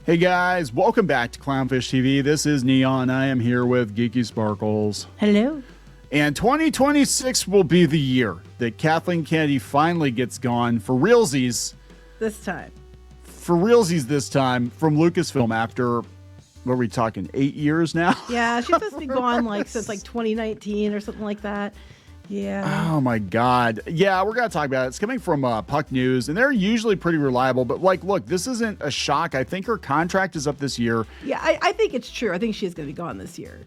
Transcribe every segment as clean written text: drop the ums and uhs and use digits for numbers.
Hey guys, welcome back to Clownfish TV. This is Kneon. I am here with Geeky Sparkles. Hello. And 2026 will be the year that Kathleen Kennedy finally gets gone for realsies. This time. For realsies this time from Lucasfilm after, what are we talking, 8 years now? Yeah, she's supposed to be gone since 2019 or something like that. Yeah. Oh my God. Yeah, we're going to talk about it. It's coming from Puck News, and they're usually pretty reliable. But look, this isn't a shock. I think her contract is up this year. Yeah, I think it's true. I think she's going to be gone this year.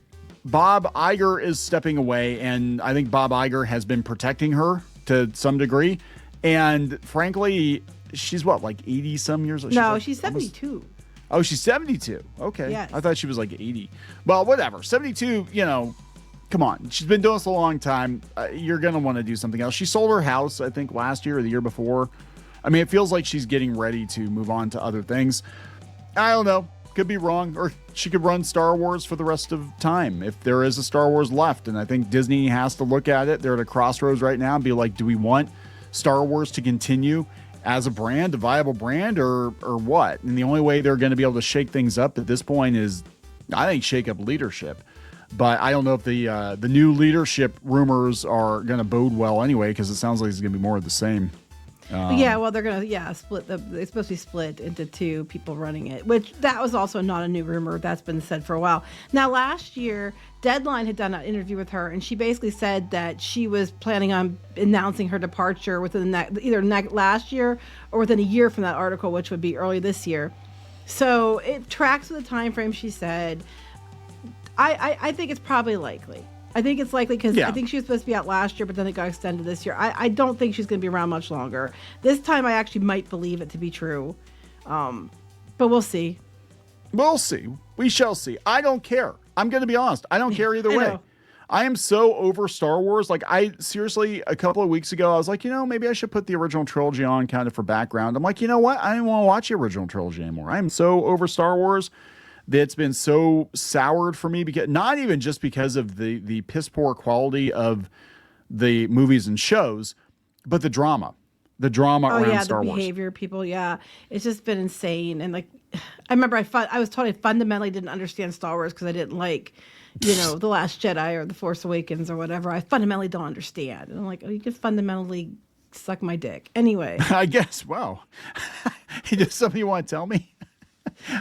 Bob Iger is stepping away, and I think Bob Iger has been protecting her to some degree. And frankly, she's what, like 80 some years old? No, she's 72. Oh, she's 72. Okay. Yes. I thought she was like 80. Well, whatever. 72, come on. She's been doing this a long time. You're going to want to do something else. She sold her house, I think, last year or the year before. I mean, it feels like she's getting ready to move on to other things. I don't know. Could be wrong. Or she could run Star Wars for the rest of time if there is a Star Wars left. And I think Disney has to look at it. They're at a crossroads right now and be like, do we want Star Wars to continue as a brand, a viable brand, or what? And the only way they're going to be able to shake things up at this point is, I think, shake up leadership. But I don't know if the new leadership rumors are going to bode well anyway, because it sounds like it's going to be more of the same. Yeah, well, they're going to, split. It's supposed to be split into two people running it, which that was also not a new rumor. That's been said for a while. Now, last year, Deadline had done an interview with her, and she basically said that she was planning on announcing her departure within either last year or within a year from that article, which would be early this year. So it tracks with the time frame she said. I think it's probably likely. I think it's likely because I think she was supposed to be out last year, but then it got extended this year. I don't think she's going to be around much longer. This time I actually might believe it to be true. But we'll see. We'll see. We shall see. I don't care. I'm going to be honest. I don't care either way. I am so over Star Wars. Like, I seriously, a couple of weeks ago, I was like, maybe I should put the original trilogy on kind of for background. I'm like, you know what? I don't want to watch the original trilogy anymore. I'm so over Star Wars. That's been so soured for me, because not even just because of the piss poor quality of the movies and shows, but the drama around Star Wars. The behavior, people. Yeah, it's just been insane. And I remember I was taught I fundamentally didn't understand Star Wars because I didn't like, The Last Jedi or The Force Awakens or whatever. I fundamentally don't understand. And I'm like, oh, you can fundamentally suck my dick. Anyway. I guess. Wow. Is this something you want to tell me?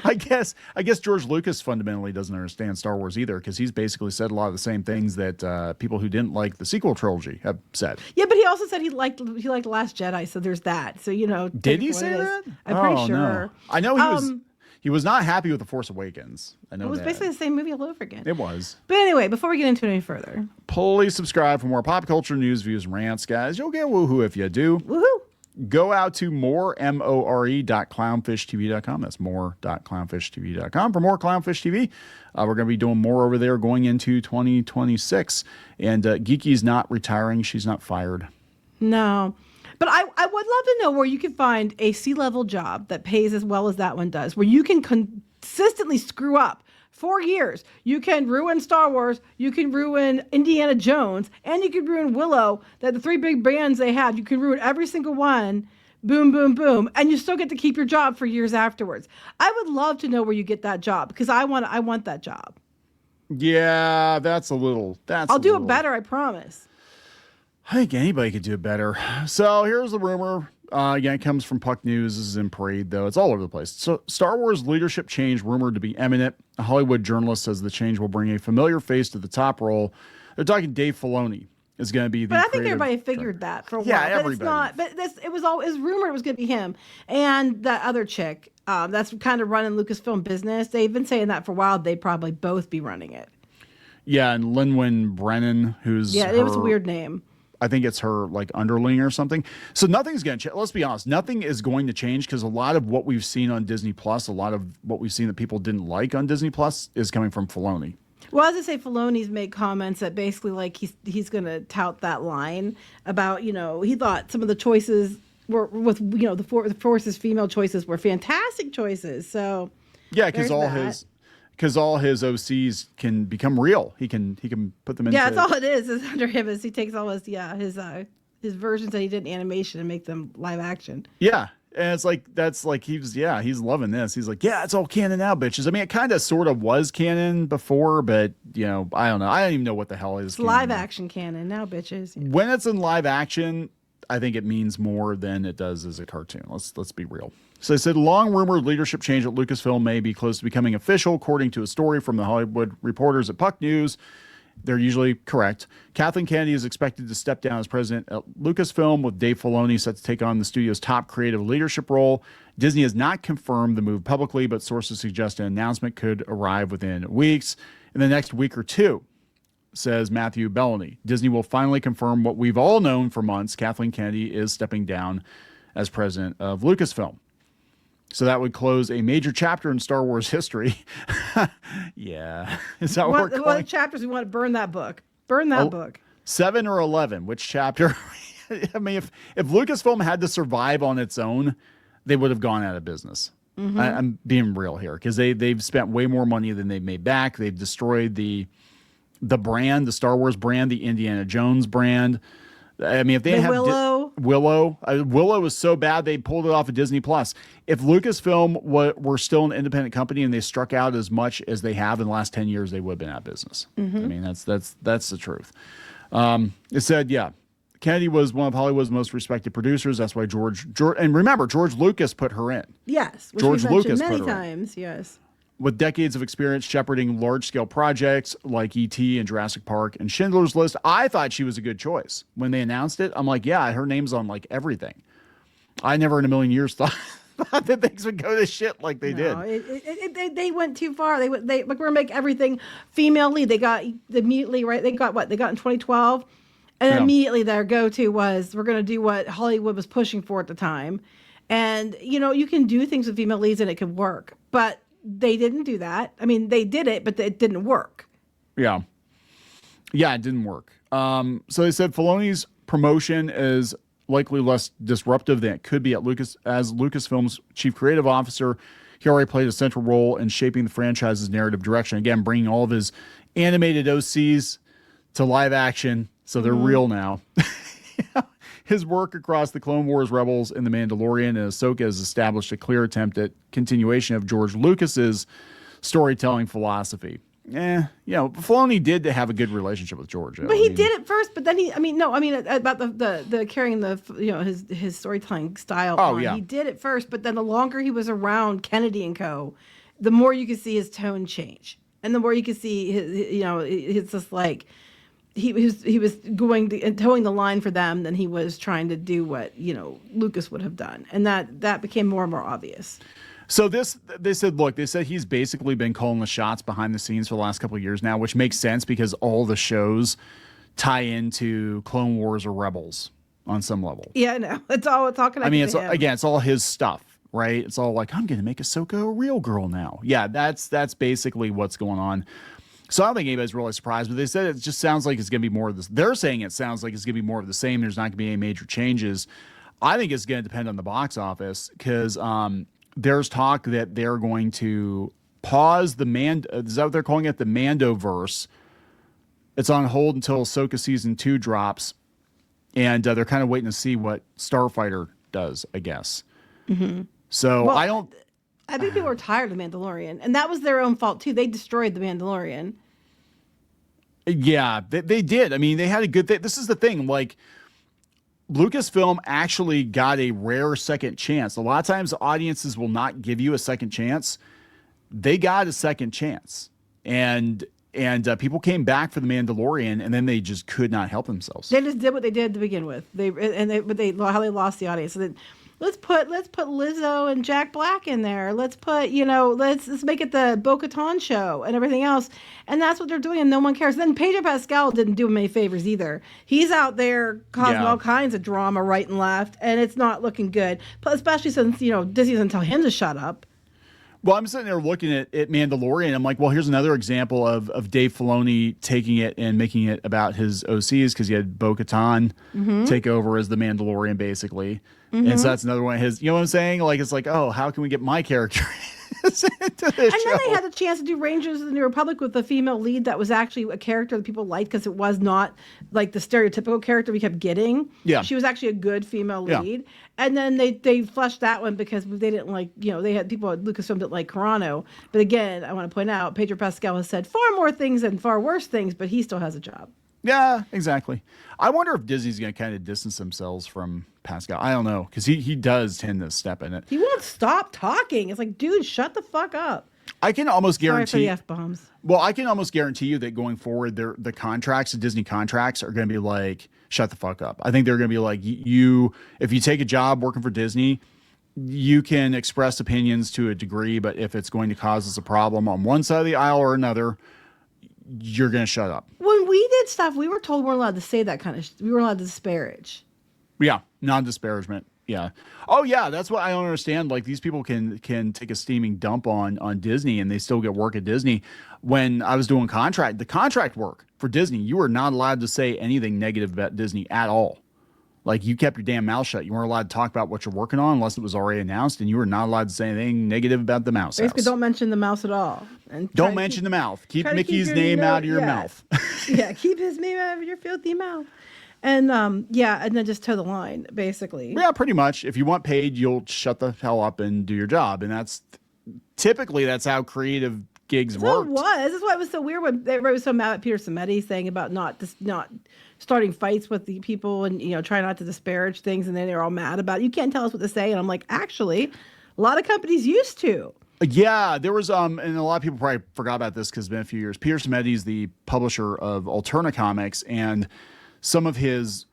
I guess George Lucas fundamentally doesn't understand Star Wars either, because he's basically said a lot of the same things that people who didn't like the sequel trilogy have said. Yeah, but he also said he liked The Last Jedi, so there's that. So did he say that? I'm pretty sure. No. I know he was not happy with The Force Awakens. I know it was basically the same movie all over again. It was. But anyway, before we get into it any further, please subscribe for more pop culture news, views, and rants, guys. You'll get woohoo if you do. Woohoo! Go out to more.clownfishtv.com. That's more.clownfishtv.com for more Clownfish TV. We're going to be doing more over there going into 2026. And Geeky's not retiring. She's not fired. No. But I would love to know where you can find a C-level job that pays as well as that one does, where you can consistently screw up. 4 years. You can ruin Star Wars, you can ruin Indiana Jones, and you can ruin Willow. That the three big brands they had, you can ruin every single one. Boom, boom, boom. And you still get to keep your job for years afterwards. I would love to know where you get that job, because I want that job. Yeah, I'll do it better, I promise. I think anybody could do it better. So here's the rumor. Again, it comes from Puck News. This is in Parade, though. It's all over the place. So, Star Wars leadership change rumored to be imminent. A Hollywood journalist says the change will bring a familiar face to the top role. They're talking Dave Filoni is going to be the But I think everybody figured that for a while. Yeah, but everybody. It was rumored it was going to be him. And that other chick, that's kind of running Lucasfilm business. They've been saying that for a while. They'd probably both be running it. Yeah, and Lin-Wen Brennan, who's it was a weird name. I think it's her underling or something. So nothing's going to change. Let's be honest. Nothing is going to change, because a lot of what we've seen on Disney Plus, a lot of what we've seen that people didn't like on Disney Plus is coming from Filoni. Well, as I say, Filoni's made comments that basically he's going to tout that line about, he thought some of the choices were with, the Force's female choices were fantastic choices. So yeah, because all his OCs can become real. He can put them into... Yeah, that's all it is under him, is he takes all his versions that he did in animation and make them live action. Yeah, And it's like, that's like, he's loving this. He's like, yeah, it's all canon now, bitches. I mean, it kind of sort of was canon before, but, you know, I don't know. I don't even know what the hell is It's live action canon now, bitches. When it's in live action, I think it means more than it does as a cartoon. Let's be real. So they said long rumored leadership change at Lucasfilm may be close to becoming official, according to a story from the Hollywood reporters at Puck News. They're usually correct. Kathleen Kennedy is expected to step down as president at Lucasfilm, with Dave Filoni set to take on the studio's top creative leadership role. Disney has not confirmed the move publicly, but sources suggest an announcement could arrive within weeks. In the next week or two, says Matthew Bellany, Disney will finally confirm what we've all known for months. Kathleen Kennedy is stepping down as president of Lucasfilm. So that would close a major chapter in Star Wars history. Yeah. Is that what chapters we want to burn that book? Burn that book. 7 or 11. Which chapter? I mean, if Lucasfilm had to survive on its own, they would have gone out of business. Mm-hmm. I'm being real here, because they've spent way more money than they've made back. They've destroyed the brand, the Star Wars brand, the Indiana Jones brand. I mean, if they have Willow was so bad they pulled it off of Disney Plus. If Lucasfilm were still an independent company and they struck out as much as they have in the last 10 years, they would have been out of business. Mm-hmm. I mean, that's the truth. It said, yeah, Kennedy was one of Hollywood's most respected producers. That's why George and remember, George Lucas put her in. Yes, which George Lucas many put her times. In. Yes. With decades of experience shepherding large-scale projects like E.T. and Jurassic Park and Schindler's List, I thought she was a good choice. When they announced it, I'm like, yeah, her name's on like everything. I never in a million years thought that things would go to shit like they did. They went too far. They we're gonna make everything female lead. They got immediately right. They got what they got in 2012, and immediately their go-to was we're gonna do what Hollywood was pushing for at the time. And you know, you can do things with female leads and it can work, but they didn't do that. I mean, they did it, but it didn't work. Yeah, it didn't work. So they said Filoni's promotion is likely less disruptive than it could be at Lucasfilm's chief creative officer. He already played a central role in shaping the franchise's narrative direction. Again, bringing all of his animated OCs to live action, so they're real now. His work across the Clone Wars, Rebels, and The Mandalorian and Ahsoka has established a clear attempt at continuation of George Lucas's storytelling philosophy. Filoni did have a good relationship with George. But he did it first, but then about the carrying the his storytelling style. Oh, yeah. He did it first, but then the longer he was around Kennedy and co, the more you could see his tone change, and the more you could see it's just like. He was going to and towing the line for them than he was trying to do what Lucas would have done, and that became more and more obvious. So they said he's basically been calling the shots behind the scenes for the last couple of years now, which makes sense because all the shows tie into Clone Wars or Rebels on some level. Yeah, no, it's all connected. I mean, it's all his stuff, right? It's all like, I'm going to make Ahsoka a real girl now. Yeah, that's basically what's going on. So I don't think anybody's really surprised, but they said it just sounds like it's going to be more of this. They're saying it sounds like it's going to be more of the same. There's not going to be any major changes. I think it's going to depend on the box office because there's talk that they're going to pause the is that what they're calling it? The MandoVerse. It's on hold until Ahsoka season 2 drops, and they're kind of waiting to see what Starfighter does, I guess. Mm-hmm. So I think people were tired of Mandalorian, and that was their own fault too. They destroyed the Mandalorian. Yeah, they did. I mean, they had a good thing. This is the thing, like Lucasfilm actually got a rare second chance. A lot of times audiences will not give you a second chance. They got a second chance. And people came back for the Mandalorian, and then they just could not help themselves. They just did what they did to begin with. How they lost the audience. So then, let's put Lizzo and Jack Black in there. Let's put let's make it the Bo-Katan show and everything else. And that's what they're doing, and no one cares. Then Pedro Pascal didn't do him any favors either. He's out there causing all kinds of drama right and left, and it's not looking good. Especially since Disney doesn't tell him to shut up. Well, I'm sitting there looking at Mandalorian. I'm like, well, here's another example of Dave Filoni taking it and making it about his OCs, because he had Bo-Katan take over as the Mandalorian, basically. Mm-hmm. And so that's another one of his, you know what I'm saying? Like, it's like, oh, how can we get my character into the And show. then they had the chance to do Rangers of the New Republic with the female lead that was actually a character that people liked because it was not like the stereotypical character we kept getting. Yeah. She was actually a good female Yeah. lead. And then they fleshed that one because they didn't like, they had people at Lucasfilm didn't like Carano. But again, I want to point out, Pedro Pascal has said far more things and far worse things, but he still has a job. Yeah, exactly. I wonder if Disney's going to kind of distance themselves from Pascal. I don't know, because he does tend to step in it. He won't stop talking. It's like, dude, shut the fuck up. I can almost guarantee. Sorry for the F-bombs. Well, I can almost guarantee you that going forward, the contracts, the Disney contracts, are going to be like, shut the fuck up. I think they're going to be like, if you take a job working for Disney, you can express opinions to a degree, but if it's going to cause us a problem on one side of the aisle or another, you're going to shut up. When we did stuff, we were told we weren't allowed to say that kind of we weren't allowed to disparage. Yeah, non-disparagement. Yeah. Oh, yeah. That's what I don't understand. Like, these people can take a steaming dump on Disney and they still get work at Disney. When I was doing the contract work for Disney, you were not allowed to say anything negative about Disney at all. Like, you kept your damn mouth shut. You weren't allowed to talk about what you're working on unless it was already announced, and you were not allowed to say anything negative about the mouse Basically, house. don't mention the mouse at all. And Don't mention the mouth. Keep Mickey's name out of your mouth. Yeah, keep his name out of your filthy mouth. And and then just toe the line, basically. Yeah, pretty much. If you want paid, you'll shut the hell up and do your job. And that's how creative gigs work. It was. That's why it was so weird when everybody was so mad at Peter Samedi saying about not starting fights with the people and try not to disparage things, and then they're all mad about it. You can't tell us what to say. And I'm like, actually, a lot of companies used to. Yeah, there was and a lot of people probably forgot about this because it's been a few years. Peter Samedi is the publisher of Alterna Comics, and some of his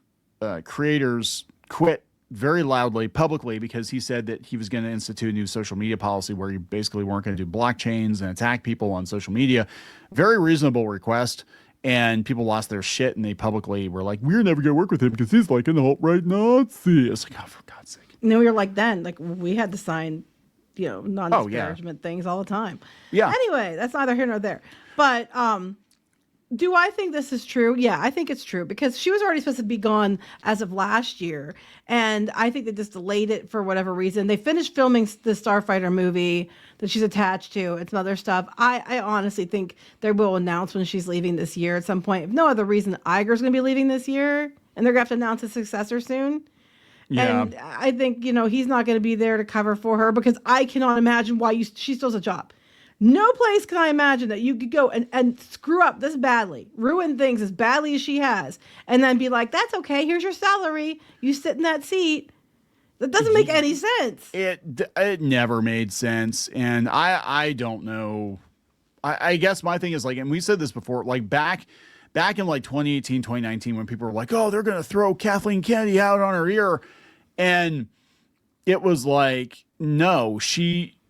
creators quit very loudly publicly because he said that he was going to institute a new social media policy where you basically weren't going to do blockchains and attack people on social media. Very reasonable request. And people lost their shit and they publicly were like, we're never going to work with him because he's like an alt-right Nazi. It's like, oh, for God's sake. And then we were like, we had to sign, non-disparagement things all the time. Yeah. Anyway, that's neither here nor there. But do I think this is true? Yeah, I think it's true because she was already supposed to be gone as of last year. And I think they just delayed it for whatever reason. They finished filming the Starfighter movie that she's attached to and some other stuff. I honestly think they will announce when she's leaving this year at some point. If no other reason, Iger's going to be leaving this year and they're going to have to announce a successor soon. Yeah. And I think, he's not going to be there to cover for her because I cannot imagine why she still has a job. No place can I imagine that you could go and screw up this badly, ruin things as badly as she has, and then be like, that's okay, here's your salary. You sit in that seat. That doesn't make any sense. It never made sense. And I don't know. I guess my thing is like, and we said this before, like back in like 2018, 2019, when people were like, oh, they're going to throw Kathleen Kennedy out on her ear. And it was like, no,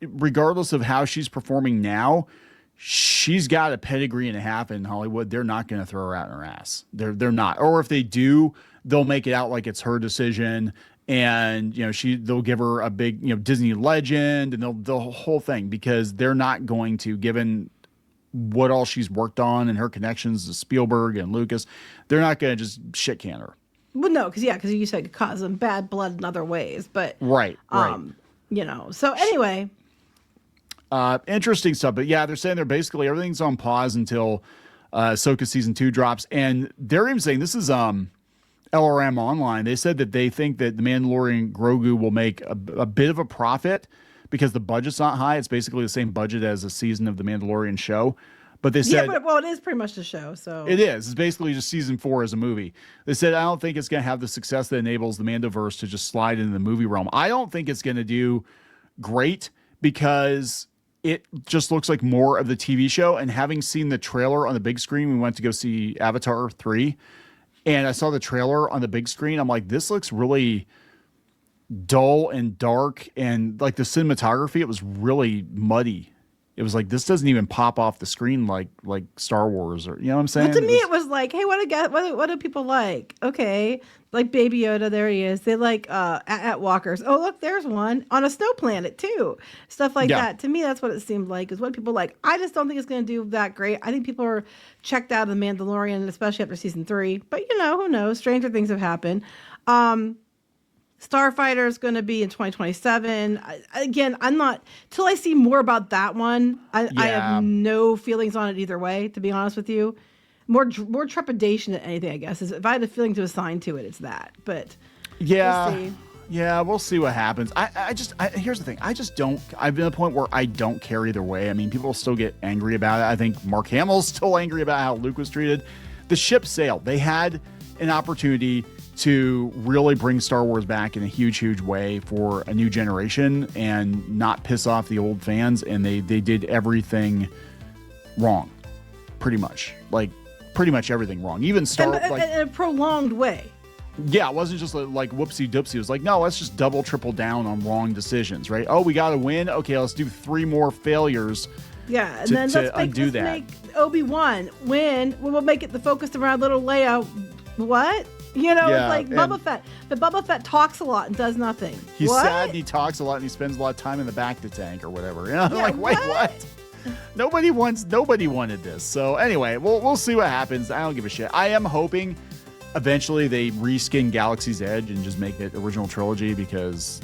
regardless of how she's performing now, she's got a pedigree and a half in Hollywood. They're not going to throw her out in her ass. They're not. Or if they do, they'll make it out like it's her decision. And, they'll give her a big, Disney legend and the whole thing because they're not going to, given what all she's worked on and her connections to Spielberg and Lucas, they're not going to just shit can her. Well, no, because you said it cause them bad blood in other ways. But, right. So anyway. Interesting stuff. But yeah, they're saying basically everything's on pause until Ahsoka season 2 drops. And they're even saying this is LRM Online. They said that they think that the Mandalorian Grogu will make a bit of a profit because the budget's not high. It's basically the same budget as a season of the Mandalorian show. But they said, it is pretty much the show. So it is. It's basically just season 4 as a movie. They said, I don't think it's going to have the success that enables the MandoVerse to just slide into the movie realm. I don't think it's going to do great because it just looks like more of the TV show. And having seen the trailer on the big screen, we went to go see Avatar 3. And I saw the trailer on the big screen. I'm like, this looks really dull and dark. And like the cinematography, it was really muddy. It was like, this doesn't even pop off the screen like Star Wars or, you know what I'm saying? But to me, it was like, hey, what do people like? Okay. Like Baby Yoda, there he is. They like at walkers. Oh, look, there's one on a snow planet too. Stuff like that. To me, that's what it seemed like is what people like. I just don't think it's going to do that great. I think people are checked out of The Mandalorian, especially after season 3. But who knows? Stranger things have happened. Starfighter is going to be in 2027. Again, I'm not till I see more about that one. I have no feelings on it either way. To be honest with you, more trepidation than anything. I guess is if I had a feeling to assign to it, it's that. But yeah, we'll see. Yeah, we'll see what happens. Here's the thing. I've been at a point where I don't care either way. I mean, people still get angry about it. I think Mark Hamill's still angry about how Luke was treated. The ship sailed. They had an opportunity to really bring Star Wars back in a huge, huge way for a new generation and not piss off the old fans. And they did everything wrong, pretty much. Like, pretty much everything wrong. Even in a prolonged way. Yeah, it wasn't just like whoopsie doopsie. It was like, no, let's just double, triple down on wrong decisions, right? Oh, we got to win. Okay, let's do 3 more failures. Yeah, and then let's make Obi-Wan win. We'll make it the focus around little Leia. What? You know, it's like Boba Fett. But Boba Fett talks a lot and does nothing. He's sad and he talks a lot and he spends a lot of time in the back of the tank or whatever. You know, like, wait, what? Nobody wanted this. So anyway, we'll see what happens. I don't give a shit. I am hoping eventually they reskin Galaxy's Edge and just make it original trilogy because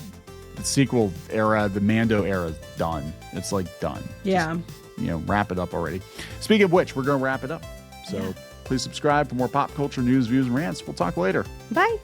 the sequel era, the Mando era is done. It's like done. Yeah. Just, wrap it up already. Speaking of which, we're going to wrap it up. So please subscribe for more pop culture news, views, and rants. We'll talk later. Bye.